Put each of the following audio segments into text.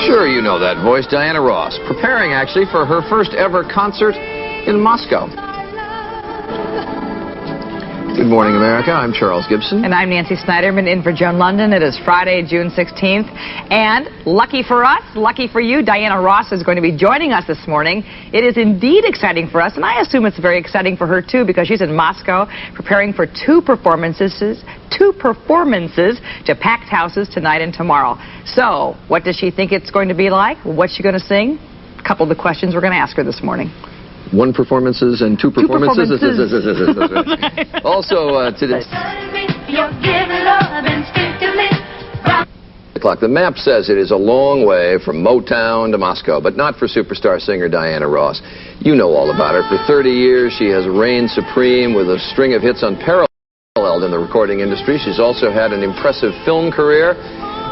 Sure, you know that voice, Diana Ross, preparing actually for her first ever concert in Moscow. Good morning, America. I'm Charles Gibson. And I'm Nancy Snyderman in for Joan London. It is Friday, June 16th. And lucky for us, lucky for you, Diana Ross is going to be joining us this morning. It is indeed exciting for us, and I assume it's very exciting for her, too, because she's in Moscow preparing for two performances to packed houses tonight and tomorrow. So, what does she think it's going to be like? What's she going to sing? A couple of the questions we're going to ask her this morning. One performances and two performances. Also, today. The map says it is a long way from Motown to Moscow, but not for superstar singer Diana Ross. You know all about her. For 30 years, she has reigned supreme with a string of hits unparalleled in the recording industry. She's also had an impressive film career.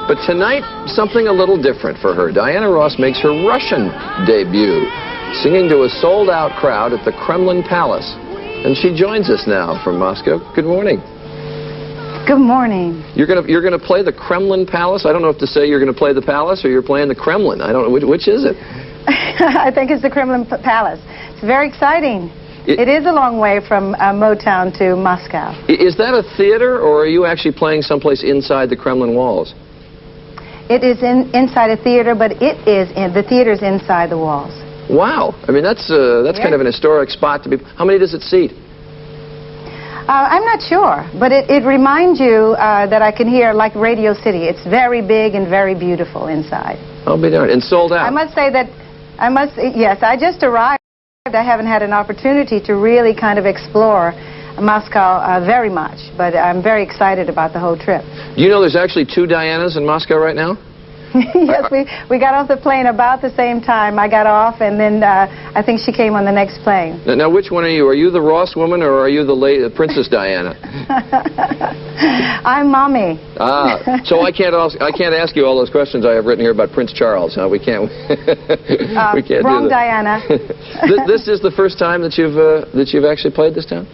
But tonight, something a little different for her. Diana Ross makes her Russian debut, singing to a sold-out crowd at the Kremlin Palace. And she joins us now from Moscow. Good morning. Good morning. You're gonna play the Kremlin Palace? I don't know if to say you're gonna play the Palace or you're playing the Kremlin. I don't know. Which is it? I think it's the Kremlin Palace. It's very exciting. It is a long way from Motown to Moscow. Is that a theater, or are you actually playing someplace inside the Kremlin walls? It is inside a theater, but the theater's inside the walls. Wow. I mean, that's kind of an historic spot to be. How many does it seat? I'm not sure, but it reminds you that I can hear like Radio City. It's very big and very beautiful inside. I'll be darned. And sold out. I must say that, yes, I just arrived. I haven't had an opportunity to really kind of explore Moscow very much, but I'm very excited about the whole trip. Do you know there's actually two Dianas in Moscow right now? Yes, we got off the plane about the same time. I got off, and then I think she came on the next plane. Now, which one are you? Are you the Ross woman, or are you the Princess Diana? I'm Mommy. So I can't ask you all those questions I have written here about Prince Charles. We can't. We can't. Wrong do that. Diana. This is the first time that you've actually played this town?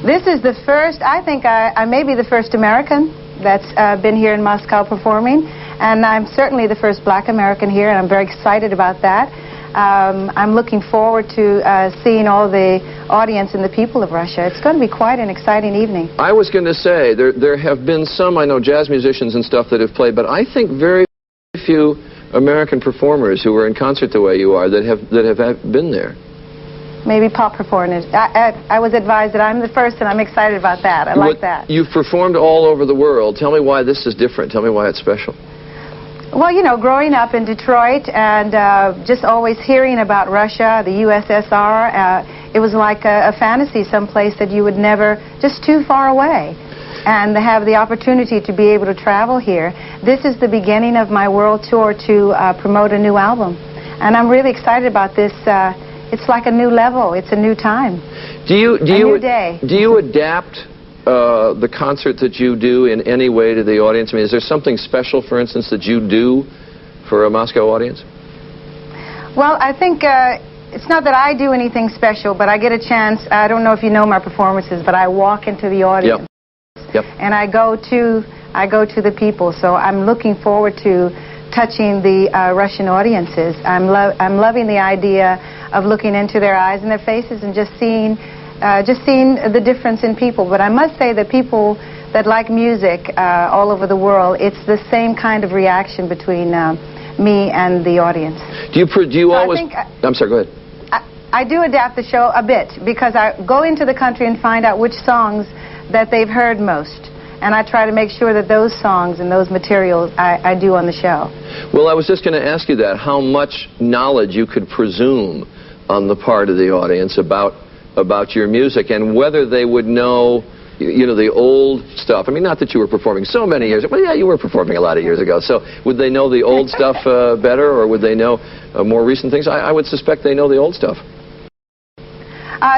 This is the first. I think I may be the first American that's been here in Moscow performing. And I'm certainly the first black American here, and I'm very excited about that. I'm looking forward to seeing all the audience and the people of Russia. It's going to be quite an exciting evening. I was going to say, there have been some, I know, jazz musicians and stuff that have played, but I think very few American performers who are in concert the way you are that have been there. Maybe pop performers. I was advised that I'm the first, and I'm excited about that. I like that. You've performed all over the world. Tell me why this is different. Tell me why it's special. Well, you know, growing up in Detroit and just always hearing about Russia, the USSR, it was like a fantasy, someplace that you would never, just too far away. And to have the opportunity to be able to travel here, this is the beginning of my world tour to promote a new album. And I'm really excited about this. It's like a new level. It's a new time. A new day. Do you adapt the concert that you do in any way to the audience? I mean, is there something special, for instance, that you do for a Moscow audience? Well, I think it's not that I do anything special, but I get a chance. I don't know if you know my performances, but I walk into the audience. Yep. And I go to the people. So I'm looking forward to touching the Russian audiences. I'm loving the idea of looking into their eyes and their faces and just seeing the difference in people. But I must say that people that like music all over the world, it's the same kind of reaction between me and the audience. Do you always... I'm sorry, go ahead. I do adapt the show a bit because I go into the country and find out which songs that they've heard most. And I try to make sure that those songs and those materials I do on the show. Well, I was just going to ask you that, how much knowledge you could presume on the part of the audience about your music, and whether they would know, you know, the old stuff. I mean, not that you were performing so many years, but yeah, you were performing a lot of years ago. So would they know the old stuff better, or would they know more recent things? I would suspect they know the old stuff.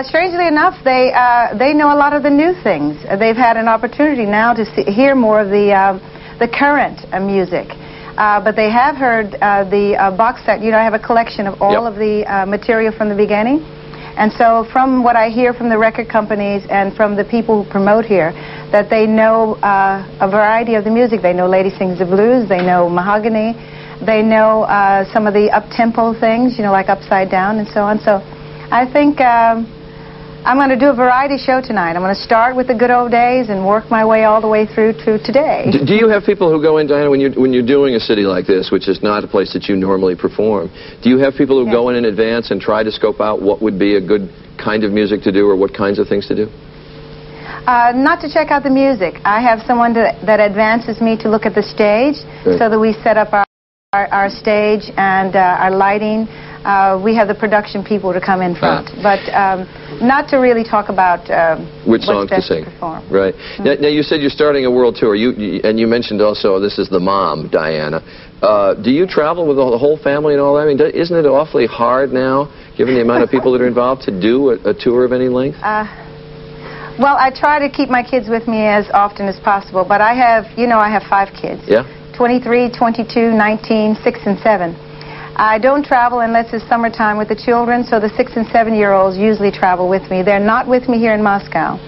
Strangely enough, they know a lot of the new things. They've had an opportunity now to hear more of the current music. But they have heard the box set. You know, I have a collection of all of the material from the beginning. And so from what I hear from the record companies and from the people who promote here, that they know a variety of the music. They know Lady Sings the Blues, they know Mahogany, They know some of the up-tempo things, you know, like Upside Down and so on. So I think I'm going to do a variety show tonight. I'm going to start with the good old days and work my way all the way through to today. Do you have people who go in, Diana, when you're doing a city like this, which is not a place that you normally perform, do you have people who go in advance and try to scope out what would be a good kind of music to do or what kinds of things to do? Not to check out the music. I have someone that advances me to look at the stage so that we set up our stage and our lighting. We have the production people to come in front, but not to really talk about which songs to sing. Perform. Right. Now, you said you're starting a world tour. And you mentioned also this is the mom, Diana. Do you travel with the whole family and all that? I mean, isn't it awfully hard now, given the amount of people that are involved, to do a tour of any length? Well, I try to keep my kids with me as often as possible, but I have 5 kids. Yeah. 23, 22, 19, 6, and 7. I don't travel unless it's summertime with the children, so the 6- and 7-year-olds usually travel with me. They're not with me here in Moscow.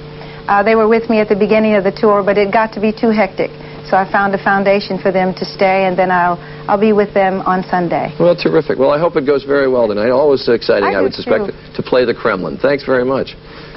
They were with me at the beginning of the tour, but it got to be too hectic. So I found a foundation for them to stay, and then I'll be with them on Sunday. Well, terrific. Well, I hope it goes very well tonight. Always exciting, I would suspect, too. to play the Kremlin. Thanks very much.